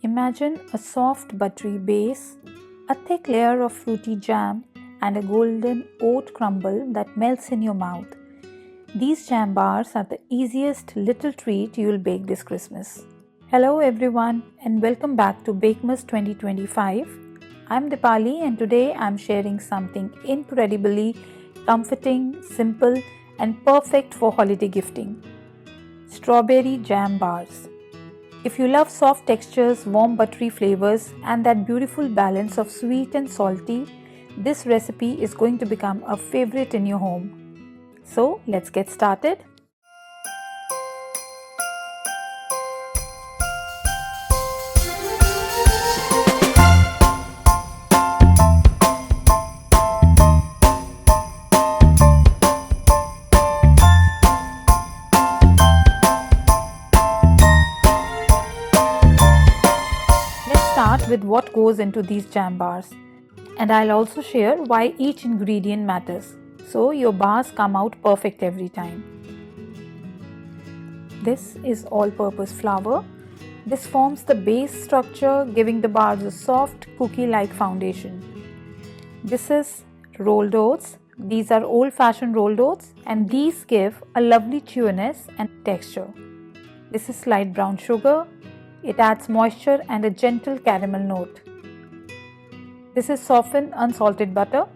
Imagine a soft buttery base, a thick layer of fruity jam, and a golden oat crumble that melts in your mouth. These jam bars are the easiest little treat you'll bake this Christmas. Hello everyone and welcome back to Bakemas 2025. I'm Deepali and today I'm sharing something incredibly comforting, simple and perfect for holiday gifting. Strawberry jam bars. If you love soft textures, warm buttery flavors and that beautiful balance of sweet and salty, this recipe is going to become a favorite in your home. So let's get started. Start with what goes into these jam bars, and I'll also share why each ingredient matters so your bars come out perfect every time. This is all-purpose flour. This forms the base structure, giving the bars a soft cookie-like foundation. This is rolled oats. These are old-fashioned rolled oats and these give a lovely chewiness and texture. This is light brown sugar. It adds moisture and a gentle caramel note. This is softened unsalted butter.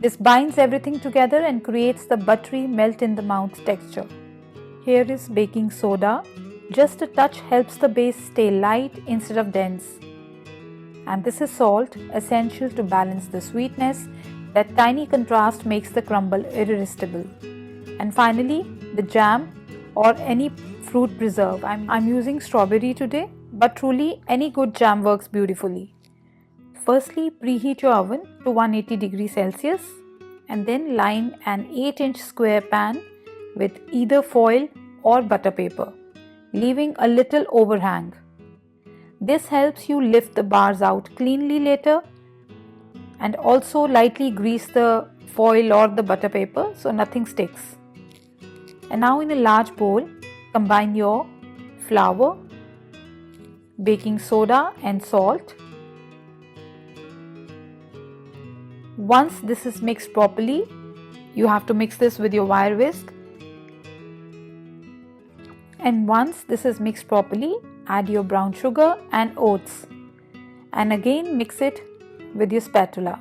This binds everything together and creates the buttery melt in the mouth texture. Here is baking soda. Just a touch helps the base stay light instead of dense. And this is salt, essential to balance the sweetness. That tiny contrast makes the crumble irresistible. And finally, the jam or any fruit preserve. I'm using strawberry today, but truly any good jam works beautifully. Firstly, preheat your oven to 180 degrees Celsius and then line an 8-inch square pan with either foil or butter paper, leaving a little overhang. This helps you lift the bars out cleanly later, and also lightly grease the foil or the butter paper so nothing sticks. And now in a large bowl, combine your flour, baking soda and salt. Once this is mixed properly, you have to mix this with your wire whisk. And once this is mixed properly, add your brown sugar and oats. And again mix it with your spatula.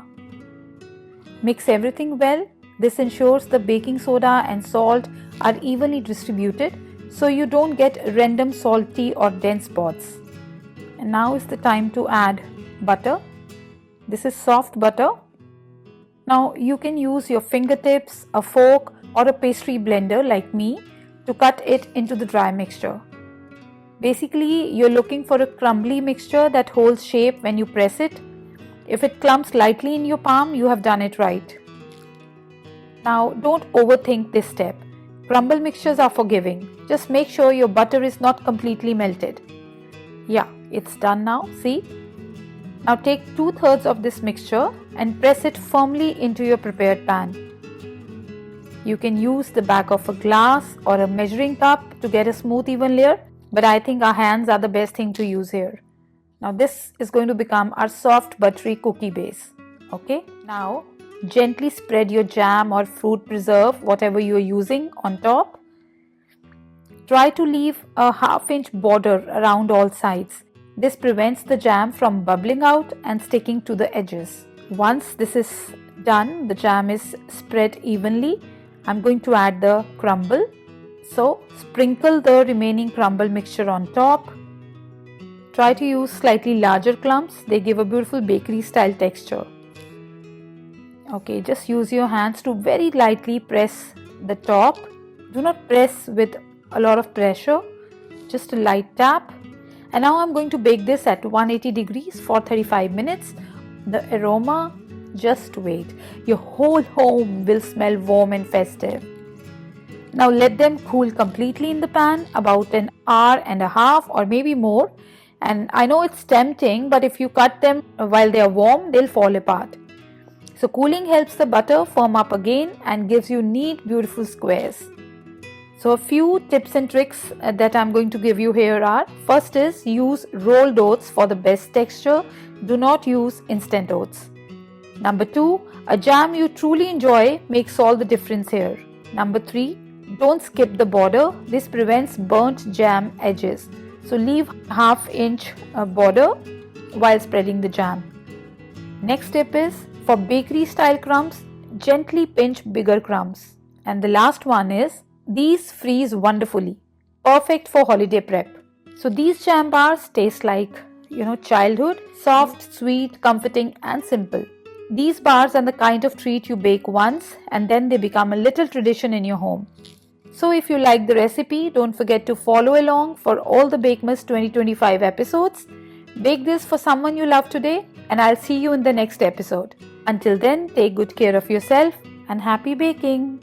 Mix everything well. This ensures the baking soda and salt are evenly distributed so you don't get random salty or dense spots. And now is the time to add butter. This is soft butter. Now you can use your fingertips, a fork or a pastry blender like me to cut it into the dry mixture. Basically, you're looking for a crumbly mixture that holds shape when you press it. If it clumps lightly in your palm, you have done it right. Now don't overthink this step. Crumble mixtures are forgiving. Just make sure your butter is not completely melted. Yeah, it's done now, see? Now take 2/3 of this mixture and press it firmly into your prepared pan. You can use the back of a glass or a measuring cup to get a smooth even layer, but I think our hands are the best thing to use here. Now this is going to become our soft buttery cookie base. Okay, now gently spread your jam or fruit preserve, whatever you are using, on top. Try to leave a 1/2-inch border around all sides. This prevents the jam from bubbling out and sticking to the edges. Once this is done, the jam is spread evenly. I'm going to add the crumble. So sprinkle the remaining crumble mixture on top. Try to use slightly larger clumps. They give a beautiful bakery style texture. Okay, just use your hands to very lightly press the top. Do not press with a lot of pressure, just a light tap. And now I'm going to bake this at 180 degrees for 35 minutes. The aroma, just wait. Your whole home will smell warm and festive. Now let them cool completely in the pan, about an hour and a half or maybe more. And I know it's tempting, but if you cut them while they are warm, they'll fall apart. So cooling helps the butter firm up again and gives you neat, beautiful squares. So a few tips and tricks that I'm going to give you here are: first is use rolled oats for the best texture. Do not use instant oats. Number 2, a jam you truly enjoy makes all the difference here. Number 3, don't skip the border. This prevents burnt jam edges. So leave half-inch border while spreading the jam. Next tip is, for bakery style crumbs, gently pinch bigger crumbs. And the last one is, these freeze wonderfully, perfect for holiday prep. So these jam bars taste like, childhood, soft, sweet, comforting and simple. These bars are the kind of treat you bake once and then they become a little tradition in your home. So if you like the recipe, don't forget to follow along for all the Bakemas 2025 episodes. Bake this for someone you love today, and I'll see you in the next episode. Until then, take good care of yourself and happy baking!